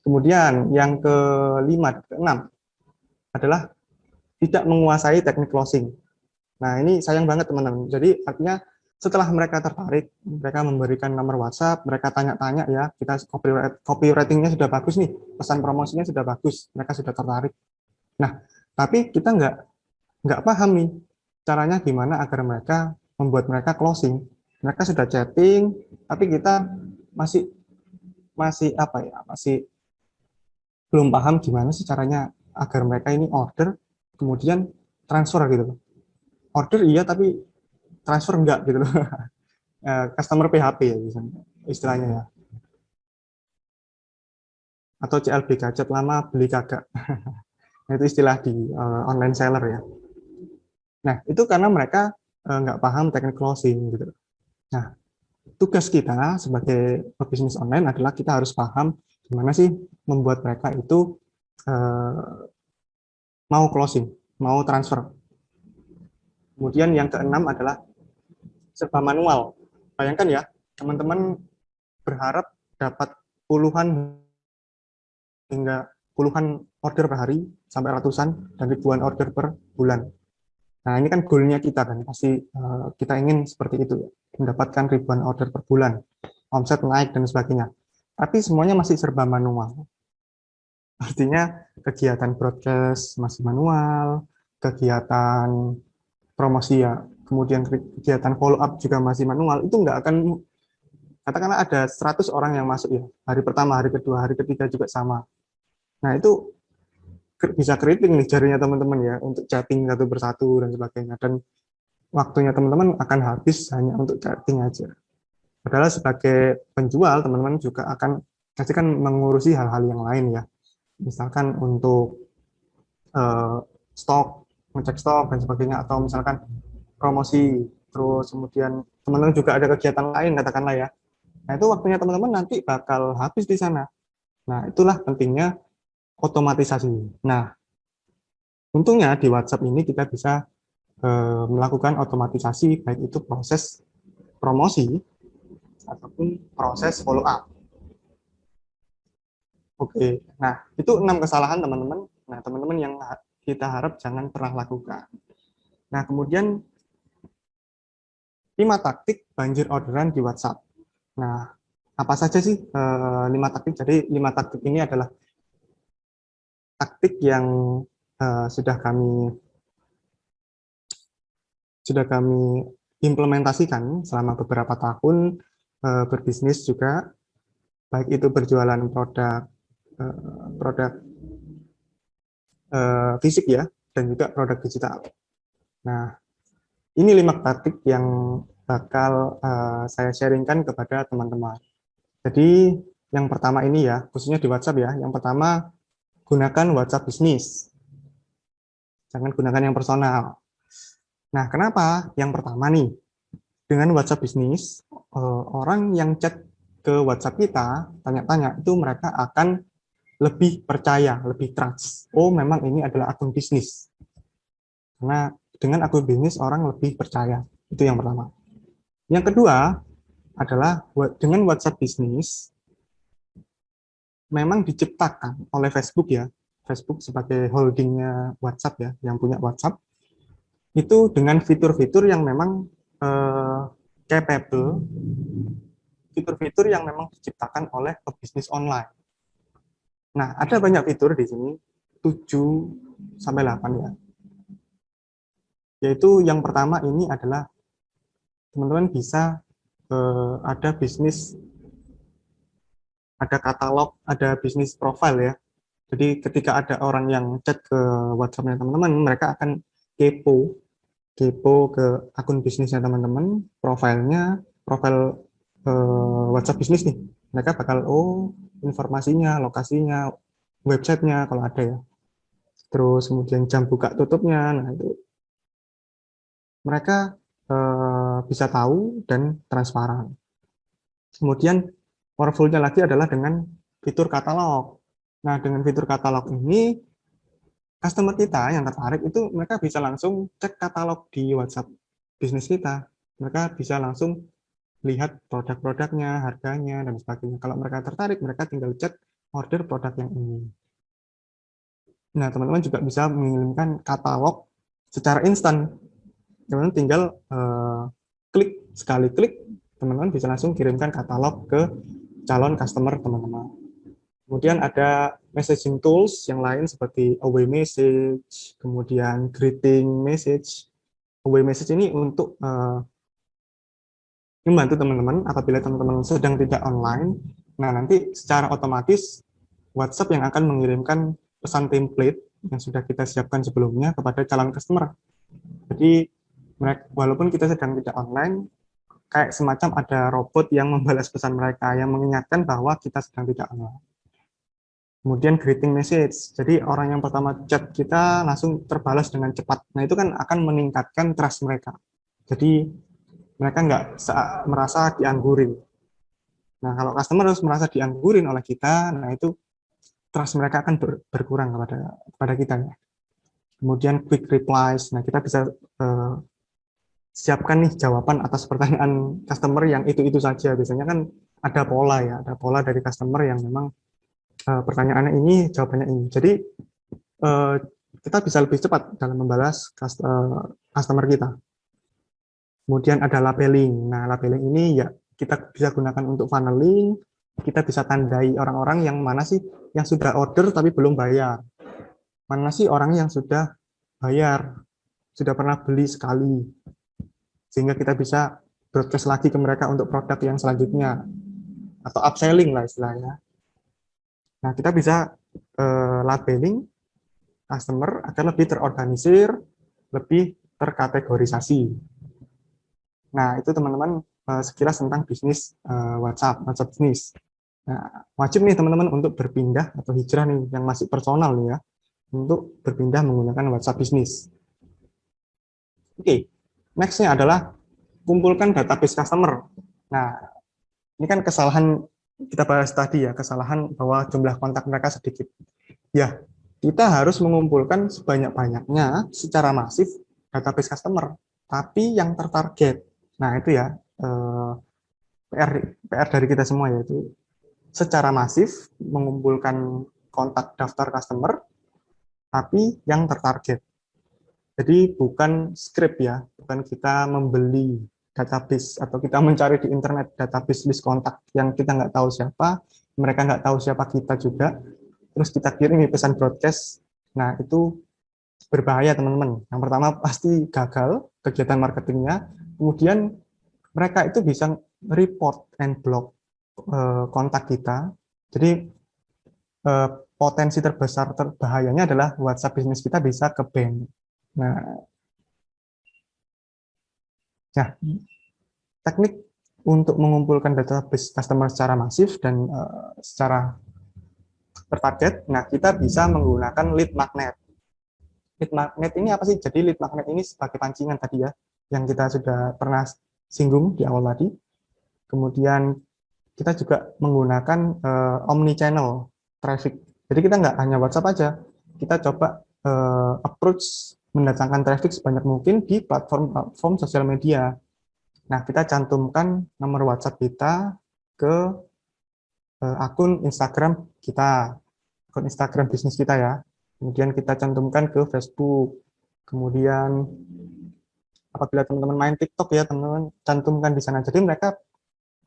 Kemudian yang kelima, keenam adalah tidak menguasai teknik closing. Nah, ini sayang banget teman-teman. Jadi artinya setelah mereka tertarik, mereka memberikan nomor WhatsApp, mereka tanya-tanya ya, kita copywriting-nya sudah bagus nih, pesan promosinya sudah bagus, mereka sudah tertarik. Nah, tapi kita nggak paham nih caranya gimana agar mereka membuat mereka closing. Mereka sudah chatting, tapi kita masih masih apa ya, masih belum paham gimana sih caranya agar mereka ini order, kemudian transfer gitu. Order iya, tapi transfer enggak gitu loh. Customer PHP ya istilahnya ya, atau CLB, gadget lama beli kagak. Itu istilah di online seller ya. Nah, itu karena mereka nggak paham teknik closing gitu. Nah, tugas kita sebagai pebisnis online adalah kita harus paham gimana sih membuat mereka itu mau closing, mau transfer. Kemudian yang keenam adalah serba manual. Bayangkan ya, teman-teman berharap dapat puluhan hingga puluhan order per hari sampai ratusan dan ribuan order per bulan. Nah, ini kan goalnya kita kan, pasti kita ingin seperti itu, mendapatkan ribuan order per bulan, omset naik dan sebagainya. Tapi semuanya masih serba manual. Artinya kegiatan broadcast masih manual, kegiatan promosi ya, kemudian kegiatan follow up juga masih manual. Itu nggak akan, katakanlah ada 100 orang yang masuk ya, hari pertama, hari kedua, hari ketiga juga sama. Nah, itu bisa keriting nih jarinya teman-teman ya, untuk chatting satu persatu dan sebagainya. Dan waktunya teman-teman akan habis hanya untuk chatting aja. Padahal sebagai penjual, teman-teman juga akan pasti kan mengurusi hal-hal yang lain ya. Misalkan untuk stok, ngecek stok dan sebagainya, atau misalkan promosi, terus kemudian teman-teman juga ada kegiatan lain katakanlah ya. Nah, itu waktunya teman-teman nanti bakal habis di sana. Nah, itulah pentingnya otomatisasi. Nah, untungnya di WhatsApp ini kita bisa melakukan otomatisasi, baik itu proses promosi ataupun proses follow up. Oke, nah itu 6 kesalahan teman-teman. Nah, teman-teman yang kita harap jangan pernah lakukan. Nah, kemudian 5 taktik banjir orderan di WhatsApp. Nah, apa saja sih 5 taktik? Jadi 5 taktik ini adalah taktik yang sudah kami implementasikan selama beberapa tahun berbisnis juga, baik itu berjualan produk fisik ya, dan juga produk digital. Nah, ini 5 taktik yang bakal saya sharingkan kepada teman-teman. Jadi yang pertama ini ya, khususnya di WhatsApp ya, yang pertama gunakan WhatsApp bisnis. Jangan gunakan yang personal. Nah, kenapa? Yang pertama nih, dengan WhatsApp bisnis, orang yang chat ke WhatsApp kita, tanya-tanya, itu mereka akan lebih percaya, lebih trust. Oh, memang ini adalah akun bisnis. Karena dengan akun bisnis, orang lebih percaya. Itu yang pertama. Yang kedua adalah dengan WhatsApp bisnis, memang diciptakan oleh Facebook ya. Facebook sebagai holdingnya WhatsApp ya, yang punya WhatsApp, itu dengan fitur-fitur yang memang capable, fitur-fitur yang memang diciptakan oleh pebisnis online. Nah, ada banyak fitur di sini, 7 sampai 8 ya. Yaitu yang pertama ini adalah teman-teman bisa ada bisnis, ada katalog, ada bisnis profile ya. Jadi ketika ada orang yang chat ke WhatsApp-nya teman-teman, mereka akan kepo ke akun bisnisnya teman-teman, profilnya, profil WhatsApp bisnis nih. Mereka bakal, oh, informasinya, lokasinya, websitenya kalau ada ya. Terus kemudian jam buka tutupnya, nah itu mereka bisa tahu dan transparan. Kemudian powerful-nya lagi adalah dengan fitur katalog. Nah, dengan fitur katalog ini, customer kita yang tertarik itu mereka bisa langsung cek katalog di WhatsApp bisnis kita. Mereka bisa langsung lihat produk-produknya, harganya, dan sebagainya. Kalau mereka tertarik, mereka tinggal chat order produk yang ini. Nah, teman-teman juga bisa mengirimkan katalog secara instan. Teman-teman tinggal klik, sekali klik, teman-teman bisa langsung kirimkan katalog ke calon customer teman-teman. Kemudian ada messaging tools yang lain seperti away message, kemudian greeting message. Away message ini untuk membantu teman-teman apabila teman-teman sedang tidak online. Nah, nanti secara otomatis WhatsApp yang akan mengirimkan pesan template yang sudah kita siapkan sebelumnya kepada calon customer. Jadi, walaupun kita sedang tidak online, kayak semacam ada robot yang membalas pesan mereka, yang mengingatkan bahwa kita sedang tidak online. Kemudian greeting message, jadi orang yang pertama chat kita langsung terbalas dengan cepat. Nah, itu kan akan meningkatkan trust mereka. Jadi, mereka nggak merasa dianggurin. Nah, kalau customer harus merasa dianggurin oleh kita, nah itu trust mereka akan berkurang kepada kita ya. Kemudian quick replies, nah kita bisa siapkan nih jawaban atas pertanyaan customer yang itu saja. Biasanya kan ada pola ya, ada pola dari customer yang memang pertanyaannya ini, jawabannya ini. Jadi kita bisa lebih cepat dalam membalas customer kita. Kemudian ada labeling. Nah, labeling ini ya kita bisa gunakan untuk funneling. Kita bisa tandai orang-orang yang mana sih yang sudah order tapi belum bayar. Mana sih orang yang sudah bayar, sudah pernah beli sekali. Sehingga kita bisa broadcast lagi ke mereka untuk produk yang selanjutnya. Atau upselling lah istilahnya. Nah, kita bisa labeling customer agar lebih terorganisir, lebih terkategorisasi. Nah, itu teman-teman sekilas tentang bisnis WhatsApp bisnis. Nah, wajib nih teman-teman untuk berpindah atau hijrah nih yang masih personal nih ya, untuk berpindah menggunakan WhatsApp bisnis. Oke, next-nya adalah kumpulkan database customer. Nah, ini kan kesalahan kita bahas tadi ya, kesalahan bahwa jumlah kontak mereka sedikit. Ya, kita harus mengumpulkan sebanyak-banyaknya secara masif database customer, tapi yang tertarget. Nah, itu ya PR dari kita semua, yaitu secara masif mengumpulkan kontak daftar customer, tapi yang tertarget. Jadi bukan script ya, bukan kita membeli database atau kita mencari di internet database list kontak yang kita nggak tahu siapa, mereka nggak tahu siapa kita juga, terus kita kirimi pesan broadcast. Nah, itu berbahaya teman-teman. Yang pertama pasti gagal kegiatan marketingnya, kemudian mereka itu bisa report and block kontak kita. Jadi potensi terbesar terbahayanya adalah WhatsApp bisnis kita bisa ke ban. Nah, ya, teknik untuk mengumpulkan database customer secara masif dan secara tertarget, nah kita bisa menggunakan lead magnet. Lead magnet ini apa sih? Jadi lead magnet ini sebagai pancingan tadi ya, yang kita sudah pernah singgung di awal tadi. Kemudian kita juga menggunakan omni channel traffic. Jadi kita nggak hanya WhatsApp aja, kita coba approach mendatangkan traffic sebanyak mungkin di platform sosial media. Nah, kita cantumkan nomor WhatsApp kita ke akun Instagram kita, akun Instagram bisnis kita ya. Kemudian kita cantumkan ke Facebook. Kemudian apabila teman-teman main TikTok ya, teman-teman cantumkan di sana. Jadi mereka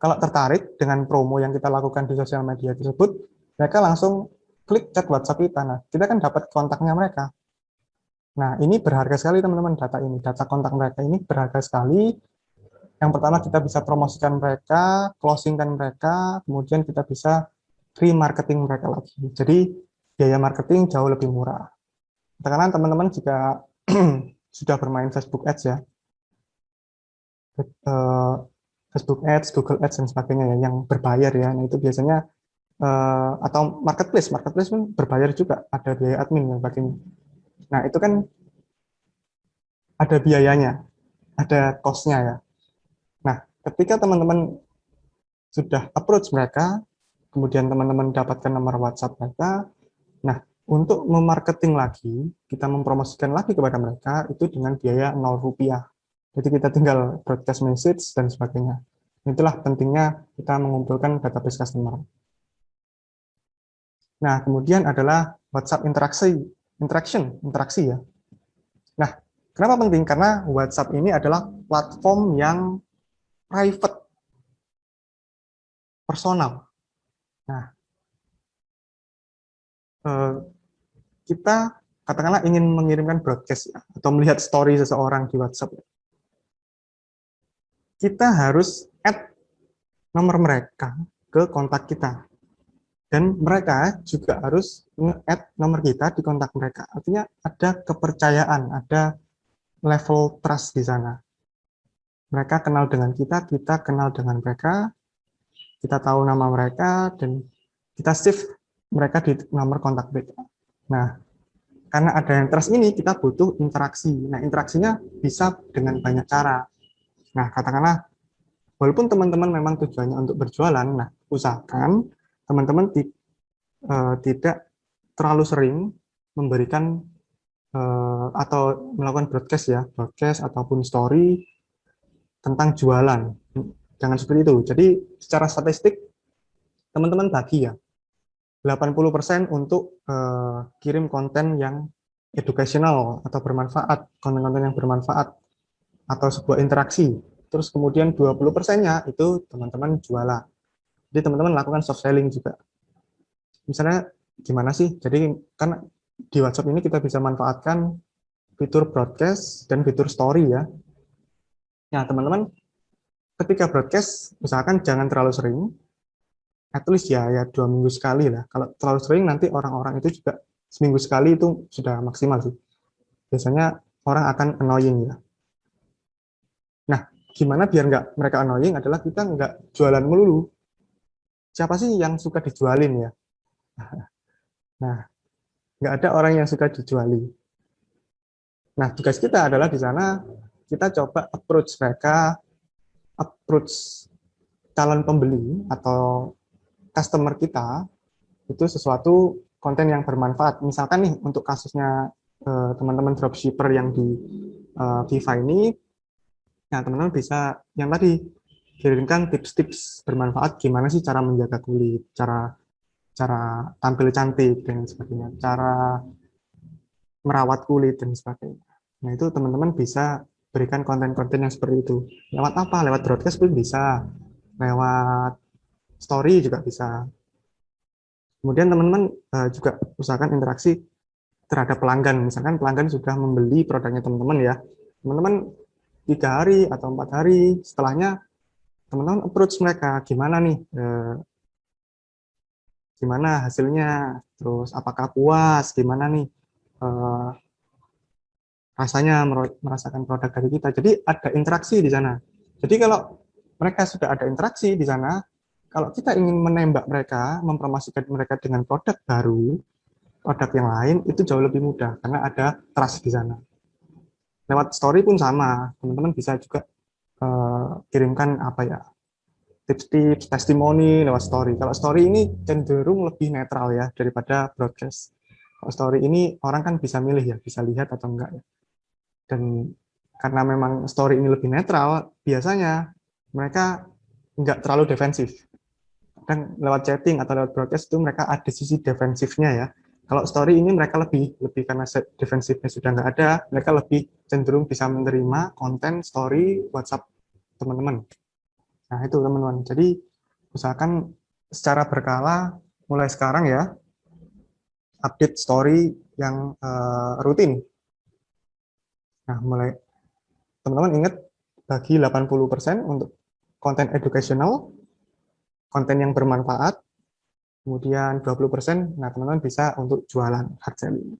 kalau tertarik dengan promo yang kita lakukan di sosial media tersebut, mereka langsung klik chat WhatsApp kita. Nah, kita kan dapat kontaknya mereka. Nah, ini berharga sekali teman-teman, data kontak mereka ini berharga sekali. Yang pertama kita bisa promosikan mereka, closingkan mereka, kemudian kita bisa remarketing mereka lagi. Jadi biaya marketing jauh lebih murah. Karena teman-teman jika sudah bermain Facebook Ads ya, Facebook Ads, Google Ads dan sebagainya ya, yang berbayar ya. Nah itu biasanya atau marketplace pun berbayar juga, ada biaya admin dan sebagainya. Nah itu kan ada biayanya, ada cost-nya ya. Nah ketika teman-teman sudah approach mereka, kemudian teman-teman dapatkan nomor WhatsApp mereka, nah untuk memarketing lagi, kita mempromosikan lagi kepada mereka itu dengan biaya 0 rupiah. Jadi kita tinggal broadcast message dan sebagainya. Itulah pentingnya kita mengumpulkan database customer. Nah, kemudian adalah WhatsApp interaksi ya. Nah, kenapa penting? Karena WhatsApp ini adalah platform yang private, personal. Nah, eh, kita katakanlah ingin mengirimkan broadcast ya, atau melihat story seseorang di WhatsApp. Kita harus add nomor mereka ke kontak kita. Dan mereka juga harus nge-add nomor kita di kontak mereka. Artinya ada kepercayaan, ada level trust di sana. Mereka kenal dengan kita kenal dengan mereka, kita tahu nama mereka, dan kita save mereka di nomor kontak mereka. Nah, karena ada yang trust ini, kita butuh interaksi. Nah, interaksinya bisa dengan banyak cara. Nah, katakanlah, walaupun teman-teman memang tujuannya untuk berjualan, nah, usahakan teman-teman tidak terlalu sering memberikan atau melakukan broadcast ya, broadcast ataupun story tentang jualan. Jangan seperti itu. Jadi secara statistik teman-teman bagi ya 80% untuk kirim konten yang educational atau bermanfaat, konten-konten yang bermanfaat atau sebuah interaksi. Terus kemudian 20%-nya itu teman-teman jualan. Jadi teman-teman lakukan soft selling juga. Misalnya gimana sih? Jadi kan di WhatsApp ini kita bisa manfaatkan fitur broadcast dan fitur story ya. Nah, teman-teman ketika broadcast usahakan jangan terlalu sering, at least ya 2 minggu sekali lah. Kalau terlalu sering nanti orang-orang itu juga seminggu sekali itu sudah maksimal sih. Biasanya orang akan annoying ya. Nah, gimana biar nggak mereka annoying adalah kita nggak jualan melulu. Siapa sih yang suka dijualin ya? Nah, nggak ada orang yang suka dijuali. Nah, tugas kita adalah di sana kita coba approach mereka, approach calon pembeli atau customer kita itu sesuatu konten yang bermanfaat. Misalkan nih untuk kasusnya teman-teman dropshipper yang di Viva ini, nah teman-teman bisa yang tadi kirimkan tips-tips bermanfaat gimana sih cara menjaga kulit, cara cara tampil cantik dan sebagainya, cara merawat kulit dan sebagainya. Nah itu teman-teman bisa berikan konten-konten yang seperti itu. Lewat apa? Lewat broadcast pun bisa, lewat story juga bisa. Kemudian teman-teman juga usahakan interaksi terhadap pelanggan. Misalkan pelanggan sudah membeli produknya teman-teman ya, teman-teman 3 hari atau 4 hari setelahnya teman-teman approach mereka gimana nih, gimana hasilnya, terus apakah puas, gimana nih rasanya merasakan produk dari kita. Jadi ada interaksi di sana. Jadi kalau mereka sudah ada interaksi di sana, kalau kita ingin menembak mereka, mempromosikan mereka dengan produk baru, produk yang lain, itu jauh lebih mudah karena ada trust di sana. Lewat story pun sama, teman-teman bisa juga kirimkan apa ya, tips-tips, testimoni lewat story. Kalau story ini cenderung lebih netral ya daripada broadcast. Kalau story ini orang kan bisa milih ya, bisa lihat atau enggak ya. Dan karena memang story ini lebih netral, biasanya mereka enggak terlalu defensif. Dan lewat chatting atau lewat broadcast itu mereka ada sisi defensifnya ya. Kalau story ini mereka lebih karena defensifnya sudah nggak ada, mereka lebih cenderung bisa menerima konten story WhatsApp teman-teman. Nah itu teman-teman. Jadi usahakan secara berkala mulai sekarang ya update story yang rutin. Nah mulai teman-teman ingat bagi 80% untuk konten educational, konten yang bermanfaat, kemudian 20%, nah teman-teman bisa untuk jualan hard selling.